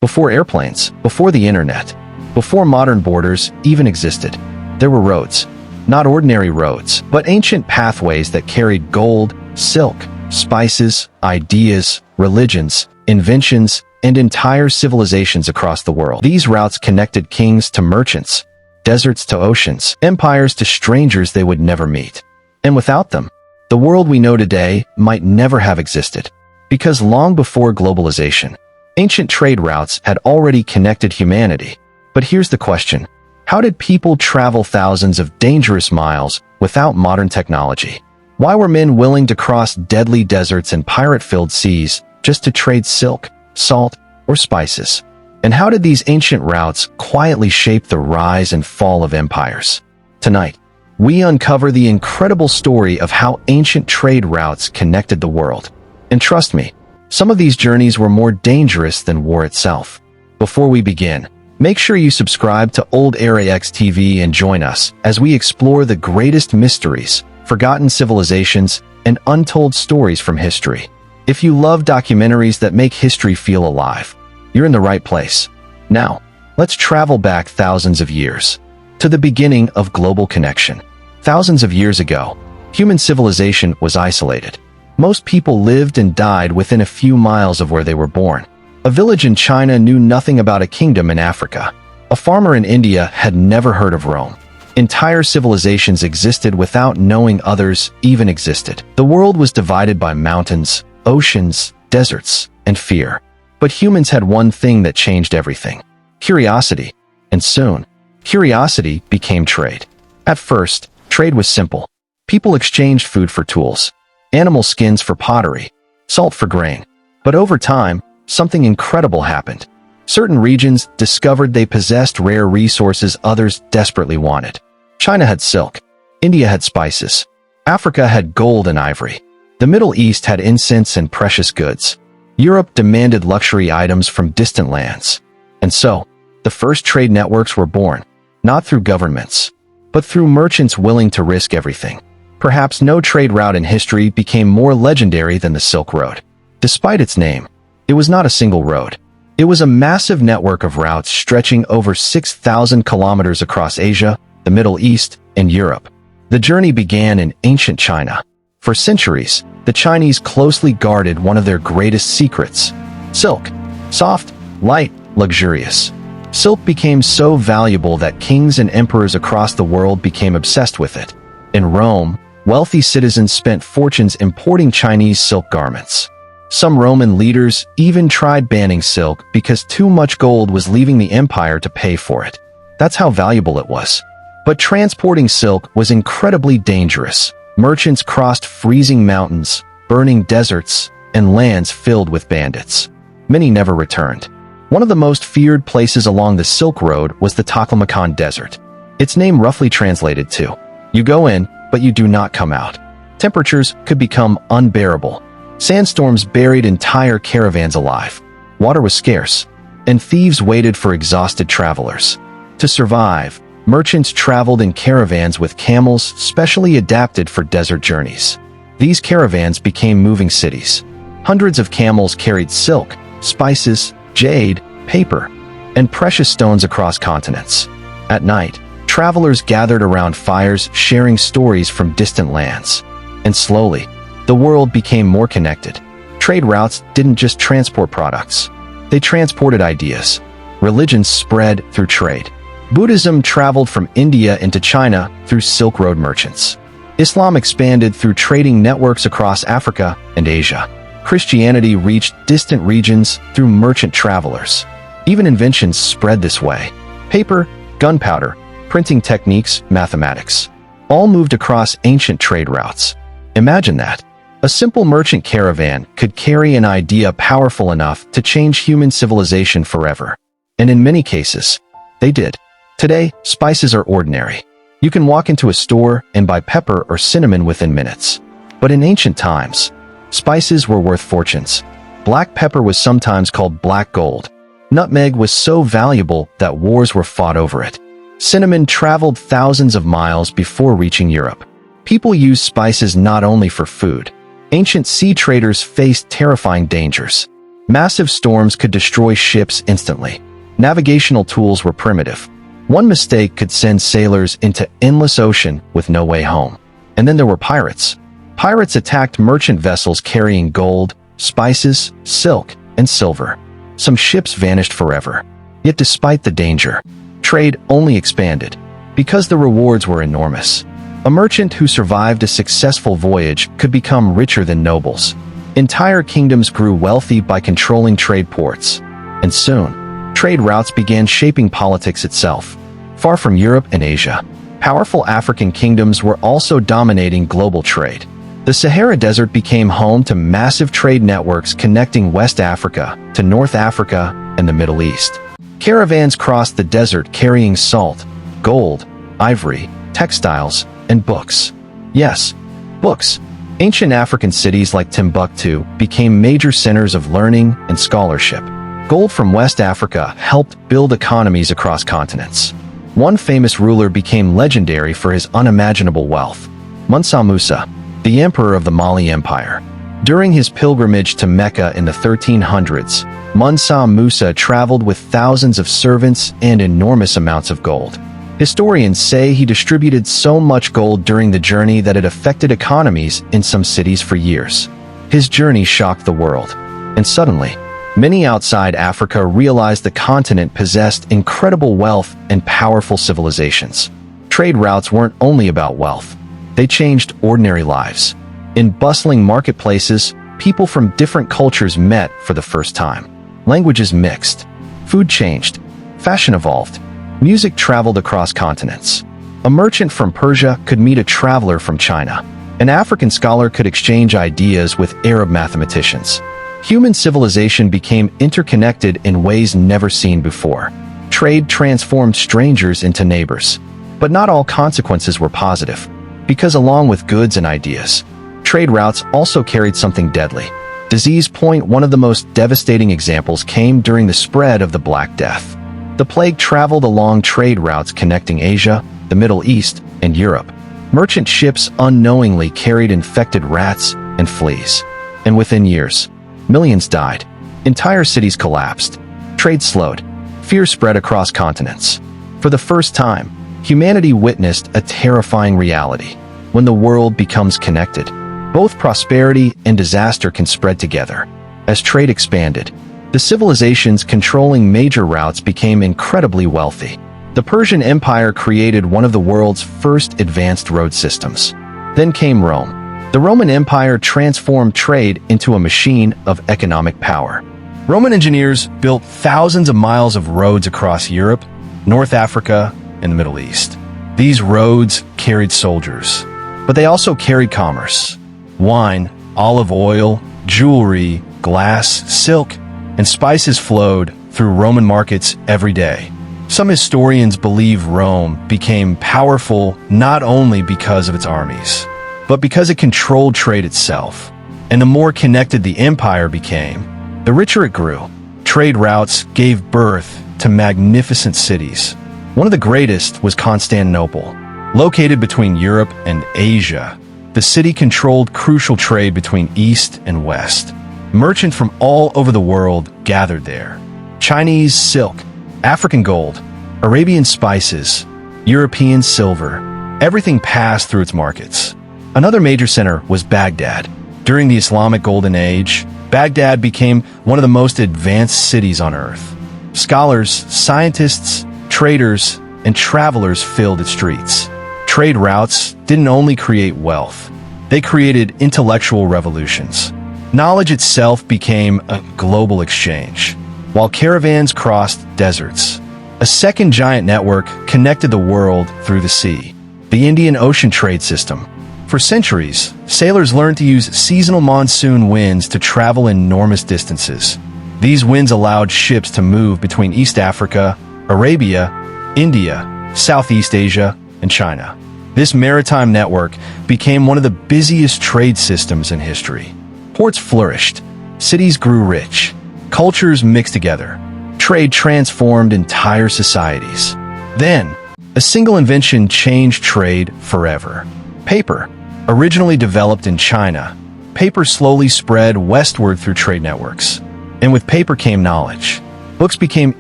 Before airplanes, before the internet, before modern borders even existed, there were roads. Not ordinary roads, but ancient pathways that carried gold, silk, spices, ideas, religions, inventions, and entire civilizations across the world. These routes connected kings to merchants, deserts to oceans, empires to strangers they would never meet. And without them, the world we know today might never have existed. Because long before globalization, ancient trade routes had already connected humanity. But here's the question: how did people travel thousands of dangerous miles without modern technology? Why were men willing to cross deadly deserts and pirate-filled seas just to trade silk, salt, or spices? And how did these ancient routes quietly shape the rise and fall of empires? Tonight, we uncover the incredible story of how ancient trade routes connected the world. And trust me, some of these journeys were more dangerous than war itself. Before we begin, make sure you subscribe to Old Era X TV and join us as we explore the greatest mysteries, forgotten civilizations, and untold stories from history. If you love documentaries that make history feel alive, you're in the right place. Now, let's travel back thousands of years to the beginning of global connection. Thousands of years ago, human civilization was isolated. Most people lived and died within a few miles of where they were born. A village in China knew nothing about a kingdom in Africa. A farmer in India had never heard of Rome. Entire civilizations existed without knowing others even existed. The world was divided by mountains, oceans, deserts, and fear. But humans had one thing that changed everything: curiosity. And soon, curiosity became trade. At first, trade was simple. People exchanged food for tools, animal skins for pottery, salt for grain. But over time, something incredible happened. Certain regions discovered they possessed rare resources others desperately wanted. China had silk. India had spices. Africa had gold and ivory. The Middle East had incense and precious goods. Europe demanded luxury items from distant lands. And so, the first trade networks were born, not through governments, but through merchants willing to risk everything. Perhaps no trade route in history became more legendary than the Silk Road. Despite its name, it was not a single road. It was a massive network of routes stretching over 6,000 kilometers across Asia, the Middle East, and Europe. The journey began in ancient China. For centuries, the Chinese closely guarded one of their greatest secrets: silk. Soft, light, luxurious. Silk became so valuable that kings and emperors across the world became obsessed with it. In Rome, wealthy citizens spent fortunes importing Chinese silk garments. Some Roman leaders even tried banning silk because too much gold was leaving the empire to pay for it. That's how valuable it was. But transporting silk was incredibly dangerous. Merchants crossed freezing mountains, burning deserts, and lands filled with bandits. Many never returned. One of the most feared places along the Silk Road was the Taklamakan Desert. Its name roughly translated to, "You go in, but you do not come out." Temperatures could become unbearable. Sandstorms buried entire caravans alive. Water was scarce, and thieves waited for exhausted travelers. To survive, merchants traveled in caravans with camels specially adapted for desert journeys. These caravans became moving cities. Hundreds of camels carried silk, spices, jade, paper, and precious stones across continents. At night, travelers gathered around fires sharing stories from distant lands. And slowly, the world became more connected. Trade routes didn't just transport products. They transported ideas. Religions spread through trade. Buddhism traveled from India into China through Silk Road merchants. Islam expanded through trading networks across Africa and Asia. Christianity reached distant regions through merchant travelers. Even inventions spread this way. Paper, gunpowder, printing techniques, mathematics, all moved across ancient trade routes. Imagine that. A simple merchant caravan could carry an idea powerful enough to change human civilization forever. And in many cases, they did. Today, spices are ordinary. You can walk into a store and buy pepper or cinnamon within minutes. But in ancient times, spices were worth fortunes. Black pepper was sometimes called black gold. Nutmeg was so valuable that wars were fought over it. Cinnamon traveled thousands of miles before reaching Europe. People used spices not only for food. Ancient sea traders faced terrifying dangers. Massive storms could destroy ships instantly. Navigational tools were primitive. One mistake could send sailors into endless ocean with no way home. And then there were pirates. Pirates attacked merchant vessels carrying gold, spices, silk, and silver. Some ships vanished forever. Yet despite the danger, trade only expanded, because the rewards were enormous. A merchant who survived a successful voyage could become richer than nobles. Entire kingdoms grew wealthy by controlling trade ports. And soon, trade routes began shaping politics itself. Far from Europe and Asia, powerful African kingdoms were also dominating global trade. The Sahara Desert became home to massive trade networks connecting West Africa to North Africa and the Middle East. Caravans crossed the desert carrying salt, gold, ivory, textiles, and books. Yes, books. Ancient African cities like Timbuktu became major centers of learning and scholarship. Gold from West Africa helped build economies across continents. One famous ruler became legendary for his unimaginable wealth: Mansa Musa, the emperor of the Mali Empire. During his pilgrimage to Mecca in the 1300s, Mansa Musa traveled with thousands of servants and enormous amounts of gold. Historians say he distributed so much gold during the journey that it affected economies in some cities for years. His journey shocked the world, and suddenly, many outside Africa realized the continent possessed incredible wealth and powerful civilizations. Trade routes weren't only about wealth. They changed ordinary lives. In bustling marketplaces, people from different cultures met for the first time. Languages mixed. Food changed. Fashion evolved. Music traveled across continents. A merchant from Persia could meet a traveler from China. An African scholar could exchange ideas with Arab mathematicians. Human civilization became interconnected in ways never seen before. Trade transformed strangers into neighbors. But not all consequences were positive, because along with goods and ideas, trade routes also carried something deadly. Disease. One of the most devastating examples came during the spread of the Black Death. The plague traveled along trade routes connecting Asia, the Middle East, and Europe. Merchant ships unknowingly carried infected rats and fleas. And within years, millions died. Entire cities collapsed. Trade slowed. Fear spread across continents. For the first time, humanity witnessed a terrifying reality. When the world becomes connected, both prosperity and disaster can spread together. As trade expanded, the civilizations controlling major routes became incredibly wealthy. The Persian Empire created one of the world's first advanced road systems. Then came Rome. The Roman Empire transformed trade into a machine of economic power. Roman engineers built thousands of miles of roads across Europe, North Africa, and the Middle East. These roads carried soldiers, but they also carried commerce. Wine, olive oil, jewelry, glass, silk, and spices flowed through Roman markets every day. Some historians believe Rome became powerful not only because of its armies, but because it controlled trade itself. And the more connected the empire became, the richer it grew. Trade routes gave birth to magnificent cities. One of the greatest was Constantinople. Located between Europe and Asia, the city controlled crucial trade between East and West. Merchants from all over the world gathered there. Chinese silk, African gold, Arabian spices, European silver, everything passed through its markets. Another major center was Baghdad. During the Islamic Golden Age, Baghdad became one of the most advanced cities on earth. Scholars, scientists, traders, and travelers filled its streets. Trade routes didn't only create wealth, they created intellectual revolutions. Knowledge itself became a global exchange. While caravans crossed deserts, a second giant network connected the world through the sea: the Indian Ocean trade system. For centuries, sailors learned to use seasonal monsoon winds to travel enormous distances. These winds allowed ships to move between East Africa, Arabia, India, Southeast Asia, and China. This maritime network became one of the busiest trade systems in history. Ports flourished, cities grew rich, cultures mixed together. Trade transformed entire societies. Then, a single invention changed trade forever. Paper. Originally developed in China, paper slowly spread westward through trade networks. And with paper came knowledge. Books became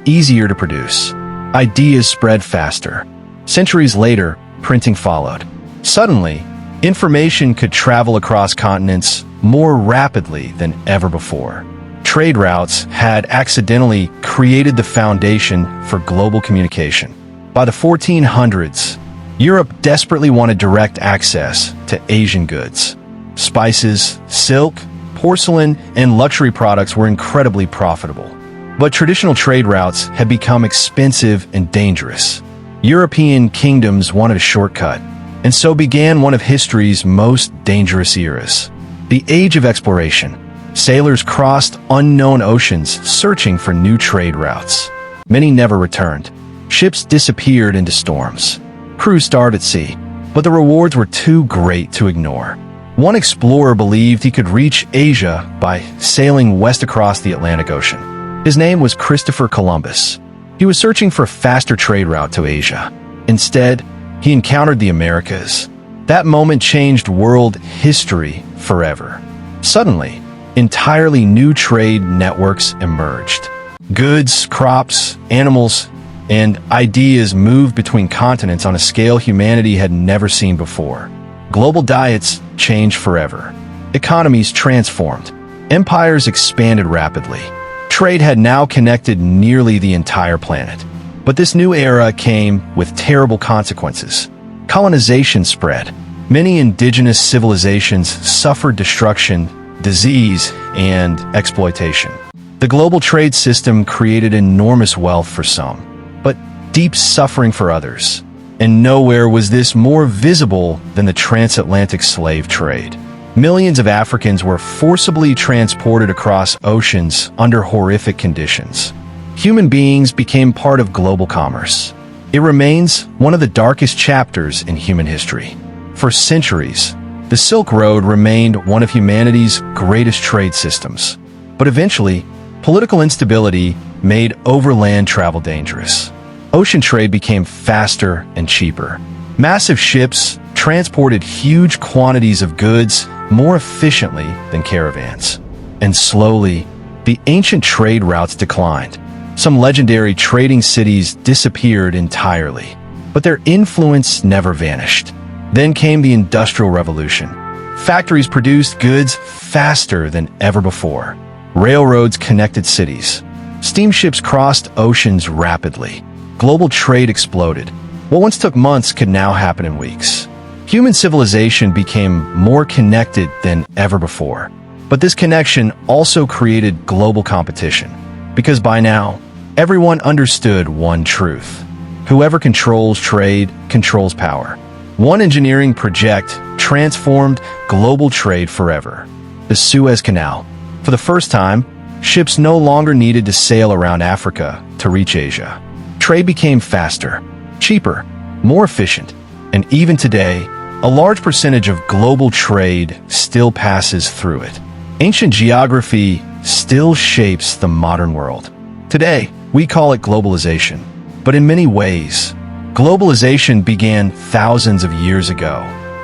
easier to produce. Ideas spread faster. Centuries later, printing followed. Suddenly, information could travel across continents more rapidly than ever before. Trade routes had accidentally created the foundation for global communication. By the 1400s, Europe desperately wanted direct access to Asian goods. Spices, silk, porcelain, and luxury products were incredibly profitable. But traditional trade routes had become expensive and dangerous. European kingdoms wanted a shortcut, and so began one of history's most dangerous eras. The Age of Exploration. Sailors crossed unknown oceans searching for new trade routes. Many never returned. Ships disappeared into storms. Crews starved at sea, but the rewards were too great to ignore. One explorer believed he could reach Asia by sailing west across the Atlantic Ocean. His name was Christopher Columbus. He was searching for a faster trade route to Asia. Instead, he encountered the Americas. That moment changed world history forever. Suddenly, entirely new trade networks emerged. Goods, crops, animals, and ideas moved between continents on a scale humanity had never seen before. Global diets changed forever. Economies transformed. Empires expanded rapidly. Trade had now connected nearly the entire planet. But this new era came with terrible consequences. Colonization spread. Many indigenous civilizations suffered destruction, disease, and exploitation. The global trade system created enormous wealth for some, but deep suffering for others. And nowhere was this more visible than the transatlantic slave trade. Millions of Africans were forcibly transported across oceans under horrific conditions. Human beings became part of global commerce. It remains one of the darkest chapters in human history. For centuries, the Silk Road remained one of humanity's greatest trade systems. But eventually, political instability made overland travel dangerous. Ocean trade became faster and cheaper. Massive ships transported huge quantities of goods more efficiently than caravans. And slowly, the ancient trade routes declined. Some legendary trading cities disappeared entirely, but their influence never vanished. Then came the Industrial Revolution. Factories produced goods faster than ever before. Railroads connected cities. Steamships crossed oceans rapidly. Global trade exploded. What once took months could now happen in weeks. Human civilization became more connected than ever before. But this connection also created global competition. Because by now, everyone understood one truth. Whoever controls trade controls power. One engineering project transformed global trade forever. The Suez Canal. For the first time, ships no longer needed to sail around Africa to reach Asia. Trade became faster, cheaper, more efficient, and even today, a large percentage of global trade still passes through it. Ancient geography still shapes the modern world. Today, we call it globalization, but in many ways, globalization began thousands of years ago.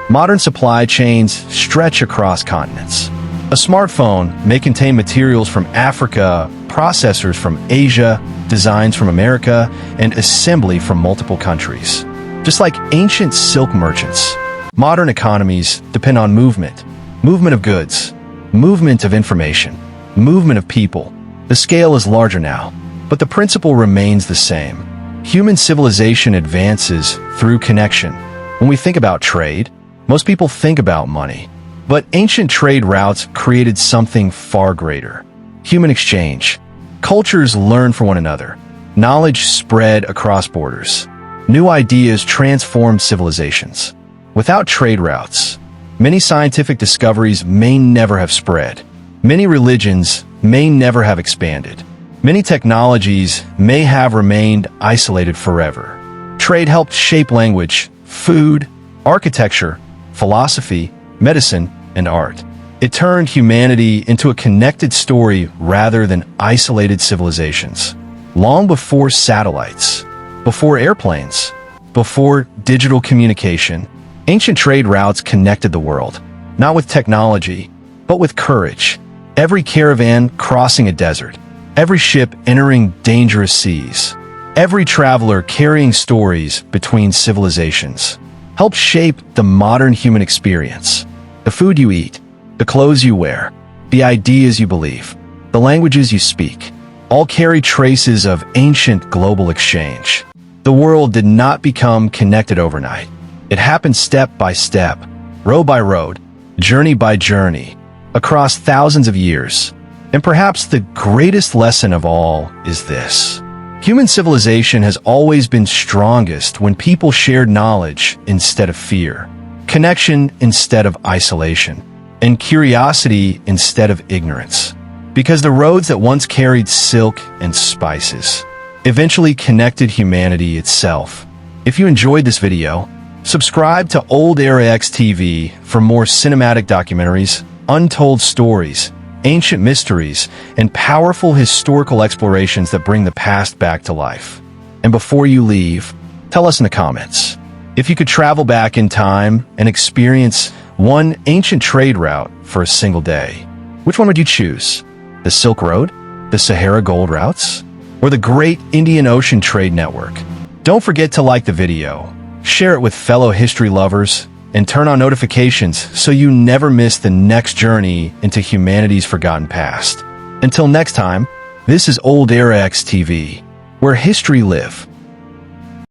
Modern supply chains stretch across continents. A smartphone may contain materials from Africa, processors from Asia, designs from America, and assembly from multiple countries. Just like ancient silk merchants, modern economies depend on movement of goods, movement of information, movement of people. The scale is larger now, but the principle remains the same. Human civilization advances through connection. When we think about trade, most people think about money. But ancient trade routes created something far greater. Human exchange. Cultures learned from one another. Knowledge spread across borders. New ideas transformed civilizations. Without trade routes, many scientific discoveries may never have spread. Many religions may never have expanded. Many technologies may have remained isolated forever. Trade helped shape language, food, architecture, philosophy, medicine, and art. It turned humanity into a connected story rather than isolated civilizations. Long before satellites, before airplanes, before digital communication, ancient trade routes connected the world, not with technology, but with courage. Every caravan crossing a desert, every ship entering dangerous seas, every traveler carrying stories between civilizations, helped shape the modern human experience. The food you eat, the clothes you wear, the ideas you believe, the languages you speak, all carry traces of ancient global exchange. The world did not become connected overnight. It happened step by step, row by road, journey by journey, across thousands of years. And perhaps the greatest lesson of all is this: human civilization has always been strongest when people shared knowledge instead of fear, connection instead of isolation, and curiosity instead of ignorance. Because the roads that once carried silk and spices eventually connected humanity itself. If you enjoyed this video, subscribe to Old Era X TV for more cinematic documentaries, untold stories, ancient mysteries, and powerful historical explorations that bring the past back to life. And before you leave, tell us in the comments, if you could travel back in time and experience one ancient trade route for a single day, which one would you choose? The Silk Road, the Sahara Gold Routes, or the Great Indian Ocean Trade Network? Don't forget to like the video, share it with fellow history lovers, and turn on notifications so you never miss the next journey into humanity's forgotten past. Until next time, this is Old Era X TV, where history lives.